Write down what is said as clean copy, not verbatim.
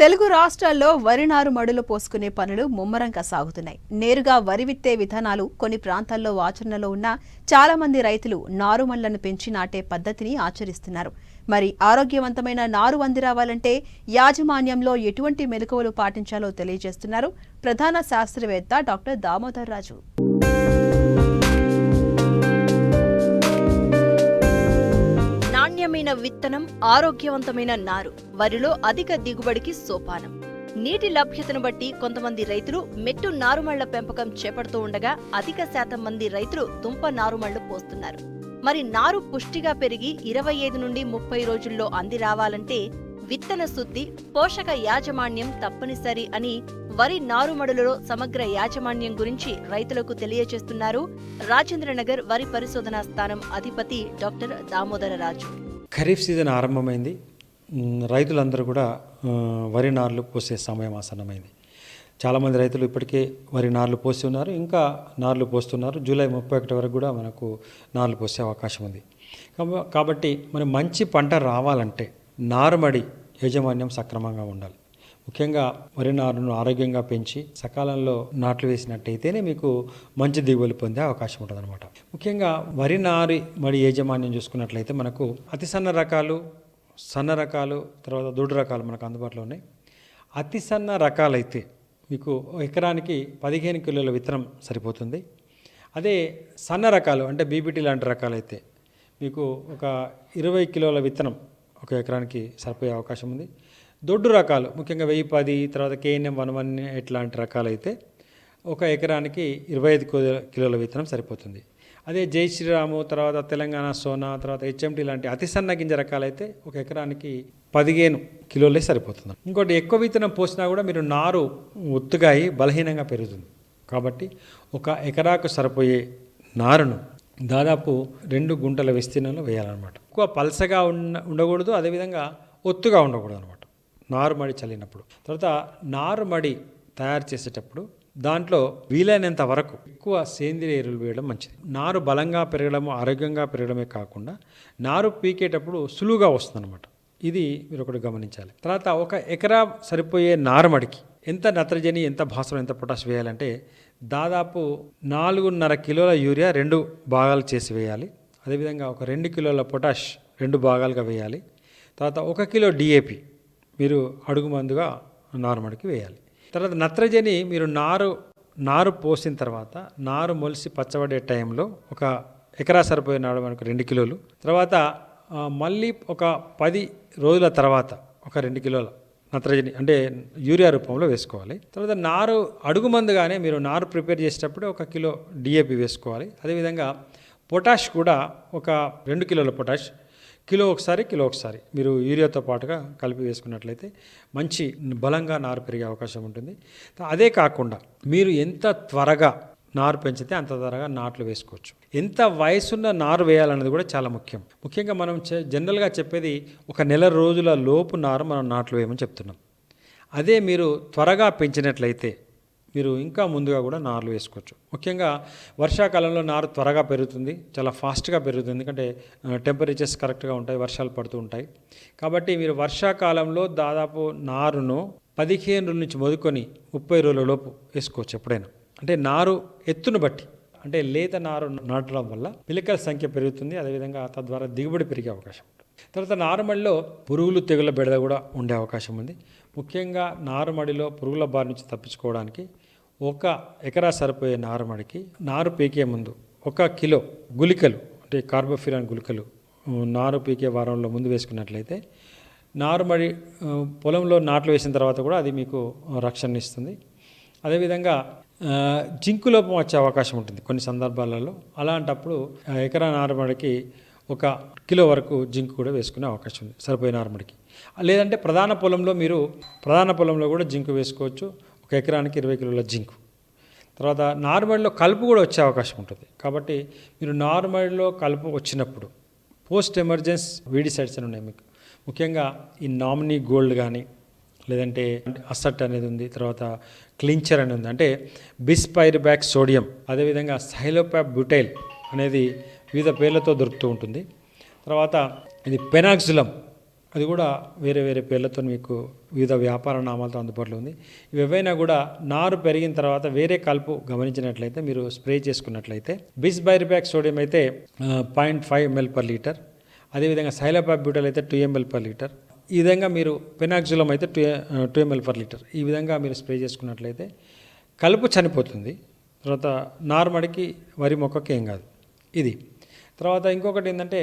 తెలుగు రాష్ట్రాల్లో వరి నారు మడులు పోసుకునే పనులు ముమ్మరంగా సాగుతున్నాయి. నేరుగా వరి విత్తే విధానాలు కొన్ని ప్రాంతాల్లో ఆచరణలో ఉన్నా చాలా మంది రైతులు నారుమళ్లను పెంచి నాటే పద్ధతిని ఆచరిస్తున్నారు. మరి ఆరోగ్యవంతమైన నారు అంది రావాలంటే యాజమాన్యంలో ఎటువంటి మెలకువలు పాటించాలో తెలియజేస్తున్నారు ప్రధాన శాస్త్రవేత్త డాక్టర్ దామోదర్ రాజు. నాణ్యమైన విత్తనం, ఆరోగ్యవంతమైన నారు వరిలో అధిక దిగుబడికి సోపానం. నీటి లభ్యతను బట్టి కొంతమంది రైతులు మెట్టు నారుమళ్ల పెంపకం చేపడుతూ ఉండగా అధిక శాతం మంది రైతులు దుంప నారుమళ్లు పోస్తున్నారు. మరి నారు పుష్టిగా పెరిగి 25 నుండి 30 రోజుల్లో అంది రావాలంటే విత్తన శుద్ధి, పోషక యాజమాన్యం తప్పనిసరి అని వరి నారుమడులలో సమగ్ర యాజమాన్యం గురించి రైతులకు తెలియజేస్తున్నారు రాజేంద్రనగర్ వరి పరిశోధనా స్థానం అధిపతి డాక్టర్ దామోదర రాజు. ఖరీఫ్ సీజన్ ఆరంభమైంది. రైతులందరూ కూడా వరి నార్లు పోసే సమయం ఆసన్నమైంది. చాలామంది రైతులు ఇప్పటికే వరి నార్లు పోసి ఉన్నారు, ఇంకా నార్లు పోస్తున్నారు. జూలై 31 వరకు కూడా మనకు నార్లు పోసే అవకాశం ఉంది. కాబట్టి మరి మంచి పంట రావాలంటే నారుమడి యాజమాన్యం సక్రమంగా ఉండాలి. ముఖ్యంగా వరి నారును ఆరోగ్యంగా పెంచి సకాలంలో నాట్లు వేసినట్టయితేనే మీకు మంచి దిగుబడి పొందే అవకాశం ఉంటుందన్నమాట. ముఖ్యంగా వరి నారు మడి యాజమాన్యం చూసుకున్నట్లయితే మనకు అతి సన్న రకాలు, తర్వాత దొడ్డు రకాలు మనకు అందుబాటులో ఉన్నాయి. అతి సన్న రకాలైతే మీకు ఎకరానికి 15 కిలోల విత్తనం సరిపోతుంది. అదే సన్న రకాలు అంటే బీపీటీ లాంటి రకాలైతే మీకు ఒక 20 కిలోల విత్తనం ఒక ఎకరానికి సరిపోయే అవకాశం ఉంది. దొడ్డు రకాలు ముఖ్యంగా 1010, తర్వాత KNM 111 ఇట్లాంటి రకాలైతే ఒక ఎకరానికి 25 కిలోల విత్తనం సరిపోతుంది. అదే జై శ్రీరాము, తర్వాత తెలంగాణ సోనా, తర్వాత HMT లాంటి అతి సన్న గింజ రకాలైతే ఒక ఎకరానికి 15 కిలోలే సరిపోతుంది. ఇంకోటి ఎక్కువ విత్తనం పోసినా కూడా మీరు నారు ఒత్తుగా బలహీనంగా పెరుగుతుంది. కాబట్టి ఒక ఎకరాకు సరిపోయే నారును దాదాపు 2 గుంటల విస్తీర్ణంలో వేయాలన్నమాట. ఎక్కువ పలసగా ఉండకూడదు, అదేవిధంగా ఒత్తుగా ఉండకూడదు అనమాట నారుమడి చల్లినప్పుడు. తర్వాత నారుమడి తయారు చేసేటప్పుడు దాంట్లో వీలైనంత వరకు ఎక్కువ సేంద్రియ ఎరువులు వేయడం మంచిది. నారు బలంగా పెరగడము, ఆరోగ్యంగా పెరగడమే కాకుండా నారు పీకేటప్పుడు సులువుగా వస్తుందన్నమాట. ఇది మీరు ఒకటి గమనించాలి. తర్వాత ఒక ఎకరా సరిపోయే నారుమడికి ఎంత నత్రజని, ఎంత భాస్వరం, ఎంత పొటాష్ వేయాలంటే దాదాపు 4.5 కిలోల యూరియా 2 భాగాలు చేసి వేయాలి. అదేవిధంగా ఒక 2 కిలోల పొటాష్ 2 భాగాలుగా వేయాలి. తర్వాత 1 కిలో DAP మీరు అడుగు మందుగా నారుమడికి వేయాలి. తర్వాత నత్రజని మీరు నారు పోసిన తర్వాత నారు మొలిసి పచ్చబడే టైంలో ఒక ఎకరా సరిపోయే నారు మనకు 2 కిలోలు. తర్వాత మళ్ళీ ఒక 10 రోజుల తర్వాత ఒక 2 కిలోల నత్రజని అంటే యూరియా రూపంలో వేసుకోవాలి. తర్వాత నారు అడుగు మందుగానే మీరు నారు ప్రిపేర్ చేసేటప్పుడు 1 కిలో DAP వేసుకోవాలి. అదేవిధంగా పొటాష్ కూడా ఒక 2 కిలోల పొటాష్ కిలో ఒకసారి మీరు యూరియాతో పాటుగా కలిపి వేసుకున్నట్లయితే మంచి బలంగా నారు పెరిగే అవకాశం ఉంటుంది. అదే కాకుండా మీరు ఎంత త్వరగా నారు పెంచితే అంత త్వరగా నాట్లు వేసుకోవచ్చు. ఎంత వయసున్న నారు వేయాలన్నది కూడా చాలా ముఖ్యం. ముఖ్యంగా మనం జనరల్గా చెప్పేది ఒక నెల రోజుల లోపు నారు మనం నాట్లు వేయమని చెప్తున్నాం. అదే మీరు త్వరగా పెంచినట్లయితే మీరు ఇంకా ముందుగా కూడా నార్లు వేసుకోవచ్చు. ముఖ్యంగా వర్షాకాలంలో నారు త్వరగా పెరుగుతుంది, చాలా ఫాస్ట్గా పెరుగుతుంది. ఎందుకంటే టెంపరేచర్స్ కరెక్ట్గా ఉంటాయి, వర్షాలు పడుతూ ఉంటాయి. కాబట్టి మీరు వర్షాకాలంలో దాదాపు నారును 15 రోజుల నుంచి మొదలుకొని 30 రోజుల లోపు వేసుకోవచ్చు ఎప్పుడైనా. అంటే నారు ఎత్తును బట్టి, అంటే లేత నారు నాటడం వల్ల పిలకల సంఖ్య పెరుగుతుంది, అదేవిధంగా తద్వారా దిగుబడి పెరిగే అవకాశం ఉంటుంది. తర్వాత నారుమడిలో పురుగులు, తెగుల బెడద కూడా ఉండే అవకాశం ఉంది. ముఖ్యంగా నారుమడిలో పురుగుల బారి నుంచి తప్పించుకోవడానికి 1 ఎకరా సరిపోయే నారుమడికి నారు పీకే ముందు 1 కిలో గుళికలు అంటే కార్బోఫిరాన్ గుళికలు నారు పీకే వారంలో ముందు వేసుకున్నట్లయితే నారుమడి పొలంలో నాట్లు వేసిన తర్వాత కూడా అది మీకు రక్షణ ఇస్తుంది. అదేవిధంగా జింకు లోపం వచ్చే అవకాశం ఉంటుంది కొన్ని సందర్భాలలో. అలాంటప్పుడు ఎకరా నారుమడికి 1 కిలో వరకు జింక్ కూడా వేసుకునే అవకాశం ఉంది సరిపోయిన నారుమడికి. లేదంటే ప్రధాన పొలంలో కూడా జింకు వేసుకోవచ్చు. 1 ఎకరానికి 20 కిలోల జింకు. తర్వాత నారుమడిలో కలుపు కూడా వచ్చే అవకాశం ఉంటుంది. కాబట్టి మీరు నారుమడిలో కలుపు వచ్చినప్పుడు పోస్ట్ ఎమర్జెన్స్ వీడిసైడ్స్ అని ఉన్నాయి మీకు. ముఖ్యంగా ఈ నామినీ గోల్డ్ కానీ, లేదంటే అసట్ అనేది ఉంది, తర్వాత క్లించర్ అని ఉంది, అంటే బిస్పైరిబ్యాక్ సోడియం, అదేవిధంగా సైలోపాప్ బ్యూటైల్ అనేది వివిధ పేర్లతో దొరుకుతూ ఉంటుంది. తర్వాత ఇది పెనాక్సిలం అది కూడా వేరే వేరే పేర్లతో మీకు వివిధ వ్యాపార నామాలతో అందుబాటులో ఉంది. ఇవి ఏవైనా కూడా నారు పెరిగిన తర్వాత వేరే కలుపు గమనించినట్లయితే మీరు స్ప్రే చేసుకున్నట్లయితే బిస్బైరిబాక్ సోడియం అయితే 0.5 ml per లీటర్, అదేవిధంగా సైలోపాబ్యూటల్ అయితే 2 ml per లీటర్, ఈ విధంగా మీరు పెనాక్జులం అయితే 2 ml per లీటర్, ఈ విధంగా మీరు స్ప్రే చేసుకున్నట్లయితే కలుపు చనిపోతుంది. తర్వాత నార్మడికి వరి మొక్కకి ఏం కాదు. ఇది తర్వాత ఇంకొకటి ఏంటంటే